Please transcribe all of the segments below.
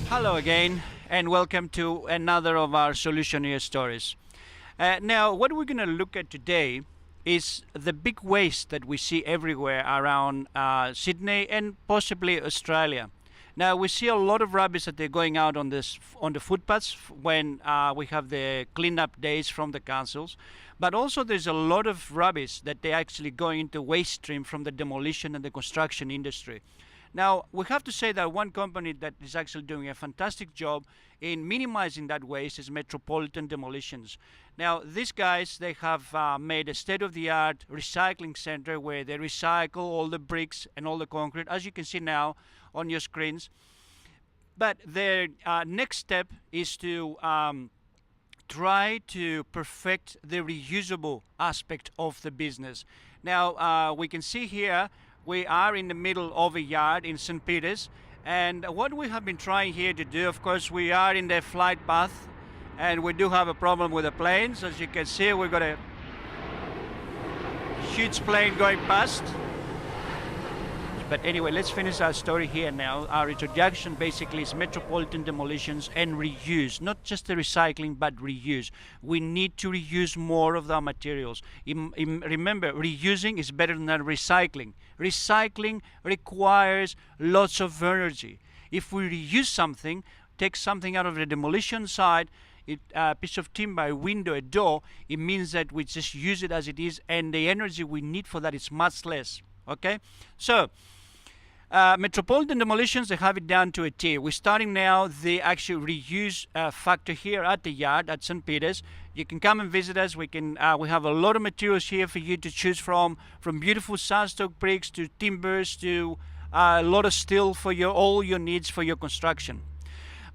Hello again, and welcome to another of our Solutioneer stories. Now, what we're going to look at today is the big waste that we see everywhere around Sydney and possibly Australia. Now, we see a lot of rubbish that they're going out on the footpaths when we have the cleanup days from the councils, but also there's a lot of rubbish that they actually going into waste stream from the demolition and the construction industry. Now, we have to say that one company that is actually doing a fantastic job in minimizing that waste is Metropolitan Demolitions. Now, these guys, they have made a state-of-the-art recycling center where they recycle all the bricks and all the concrete, as you can see now on your screens. But their next step is to try to perfect the reusable aspect of the business. Now, we can see here we are in the middle of a yard in St. Peter's, and what we have been trying here to do, of course, we are in the flight path and we do have a problem with the planes. As you can see, we've got a huge plane going past. But anyway, let's finish our story here now. Our introduction basically is Metropolitan Demolitions and reuse, not just the recycling, but reuse. We need to reuse more of our materials. Remember, reusing is better than recycling. Recycling requires lots of energy. If we reuse something, take something out of the demolition side, a piece of timber, a window, a door, it means that we just use it as it is, and the energy we need for that is much less. Okay? So, Metropolitan Demolitions, they have it down to a T. We're starting now the actual reuse factor here at the yard at St. Peter's. You can come and visit us. We have a lot of materials here for you to choose from beautiful sandstone bricks to timbers to a lot of steel for all your needs for your construction.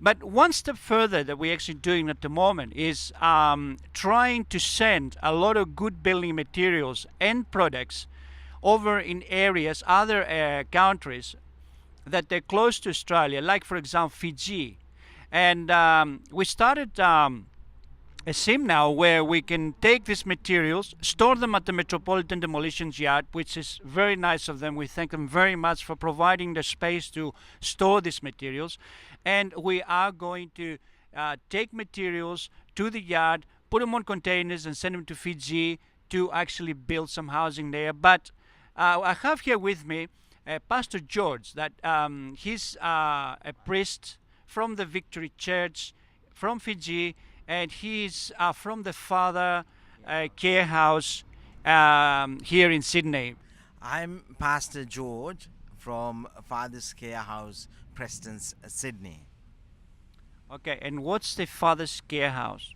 But one step further that we're actually doing at the moment is trying to send a lot of good building materials and products over in areas, other countries that they're close to Australia, like for example Fiji. And we started a sim now where we can take these materials, store them at the Metropolitan Demolitions Yard, which is very nice of them. We thank them very much for providing the space to store these materials. And we are going to take materials to the yard, put them on containers and send them to Fiji to actually build some housing there. But I have here with me Pastor George, that he's a priest from the Victory Church from Fiji, and he's from the Father Care House here in Sydney. I'm Pastor George from Father's Care House, Preston, Sydney. Okay, and what's the Father's Care House?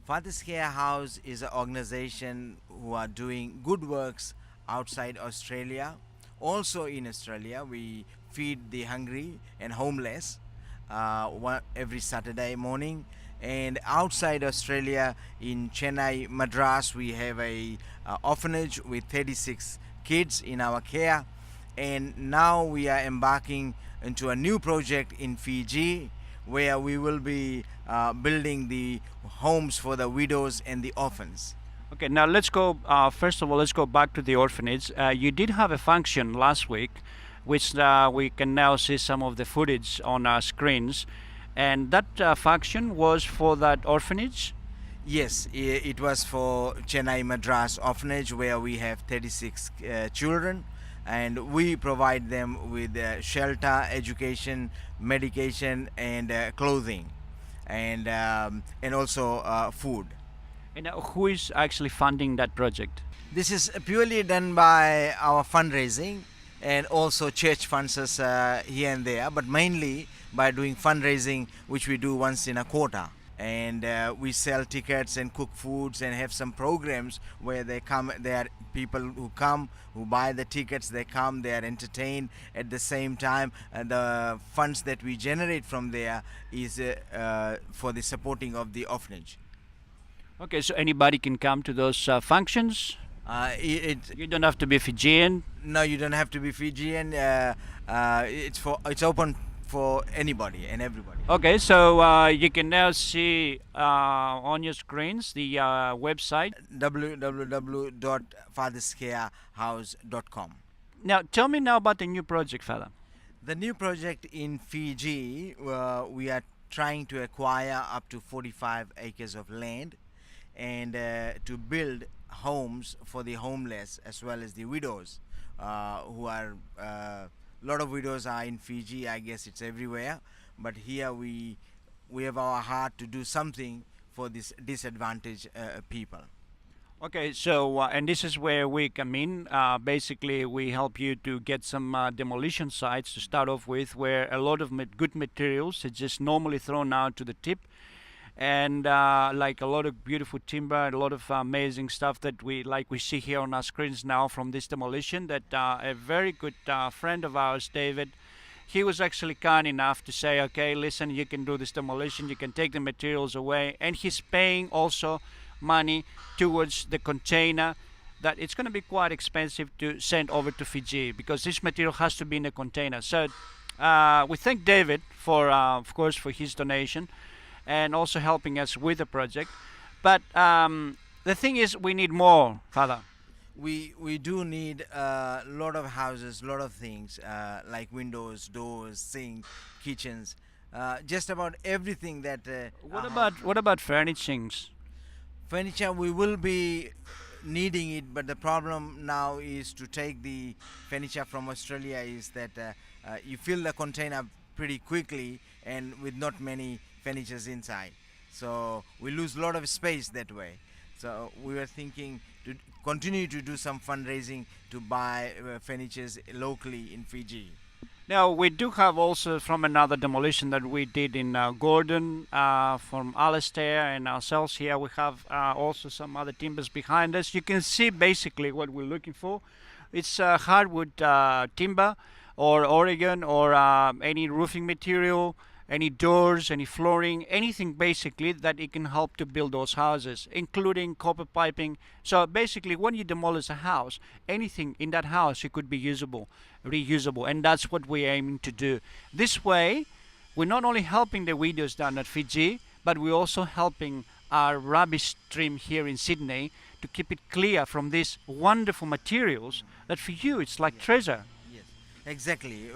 Father's Care House is an organization who are doing good works outside Australia. Also in Australia, we feed the hungry and homeless every Saturday morning. And outside Australia, in Chennai, Madras, we have a orphanage with 36 kids in our care. And now we are embarking into a new project in Fiji, where we will be building the homes for the widows and the orphans. Okay, now let's go, first of all, let's go back to the orphanage. You did have a function last week, which we can now see some of the footage on our screens. And that function was for that orphanage? Yes, it was for Chennai Madras Orphanage, where we have 36 children, and we provide them with shelter, education, medication, and clothing, and also food. And who is actually funding that project? This is purely done by our fundraising and also church funds us here and there, but mainly by doing fundraising, which we do once in a quarter. And we sell tickets and cook foods and have some programs where they come. There are people who come, who buy the tickets, they come, they are entertained. At the same time, the funds that we generate from there is for the supporting of the orphanage. Okay, so anybody can come to those functions. You don't have to be Fijian. No, you don't have to be Fijian. It's open for anybody and everybody. Okay, so you can now see on your screens the website. www.fatherscarehouse.com. Now, tell me now about the new project, fella. The new project in Fiji, we are trying to acquire up to 45 acres of land and to build homes for the homeless as well as the widows who are a lot of widows are in Fiji. I guess it's everywhere, but here we have our heart to do something for this disadvantaged people. Okay, so and this is where we come in. Basically, we help you to get some demolition sites to start off with, where a lot of good materials are just normally thrown out to the tip, and like a lot of beautiful timber and a lot of amazing stuff that we see here on our screens now from this demolition. That a very good friend of ours, David, he was actually kind enough to say, okay, listen, you can do this demolition, you can take the materials away, and he's paying also money towards the container that it's going to be quite expensive to send over to Fiji, because this material has to be in a container. So we thank David for of course for his donation and also helping us with the project. But the thing is, we need more, Father. We do need a lot of houses, lot of things like windows, doors, sinks, kitchens, just about everything that. What about furnishings? Furniture, we will be needing it, but the problem now is to take the furniture from Australia is that you fill the container pretty quickly and with not many furnitures inside, so we lose a lot of space that way. So we were thinking to continue to do some fundraising to buy furnitures locally in Fiji. Now, we do have also from another demolition that we did in Gordon, from Alistair and ourselves here, we have also some other timbers behind us. You can see basically what we're looking for. It's hardwood timber or Oregon or any roofing material, any doors, any flooring, anything basically that it can help to build those houses, including copper piping. So basically, when you demolish a house, anything in that house, it could be usable, reusable, and that's what we're aiming to do. This way, we're not only helping the widows down at Fiji, but we're also helping our rubbish stream here in Sydney to keep it clear from these wonderful materials that for you it's like treasure. Yes, exactly,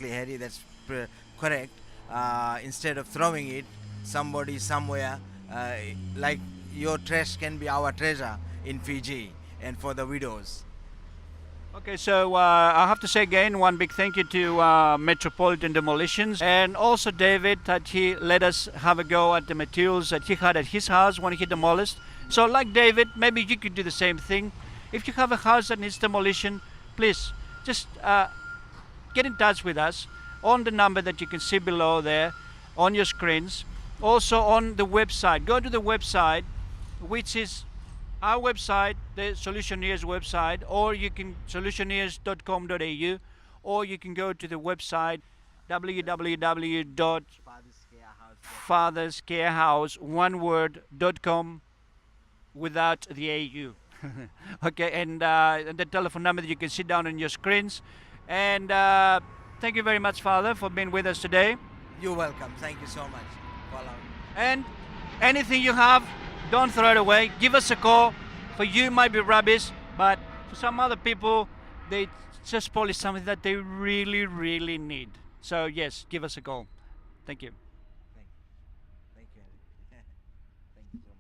Harry. That's correct. Instead of throwing it somebody somewhere, like your trash can be our treasure in Fiji and for the widows. Okay, so I have to say again one big thank you to Metropolitan Demolitions and also David that he let us have a go at the materials that he had at his house when he demolished. So like David, maybe you could do the same thing. If you have a house that needs demolition, please just get in touch with us on the number that you can see below there on your screens. Also on the website, go to the website, which is our website, the Solutioneers website, or you can solutioneers.com.au, or you can go to the website www.fatherscarehouse.com without the AU. Okay, and the telephone number that you can see down on your screens. And thank you very much, Father, for being with us today. You're welcome. Thank you so much. Follow. And anything you have, don't throw it away. Give us a call. For you, it might be rubbish, but for some other people, they just probably something that they really, really need. So yes, give us a call. Thank you. Thank you. Thank you. Thank you so much.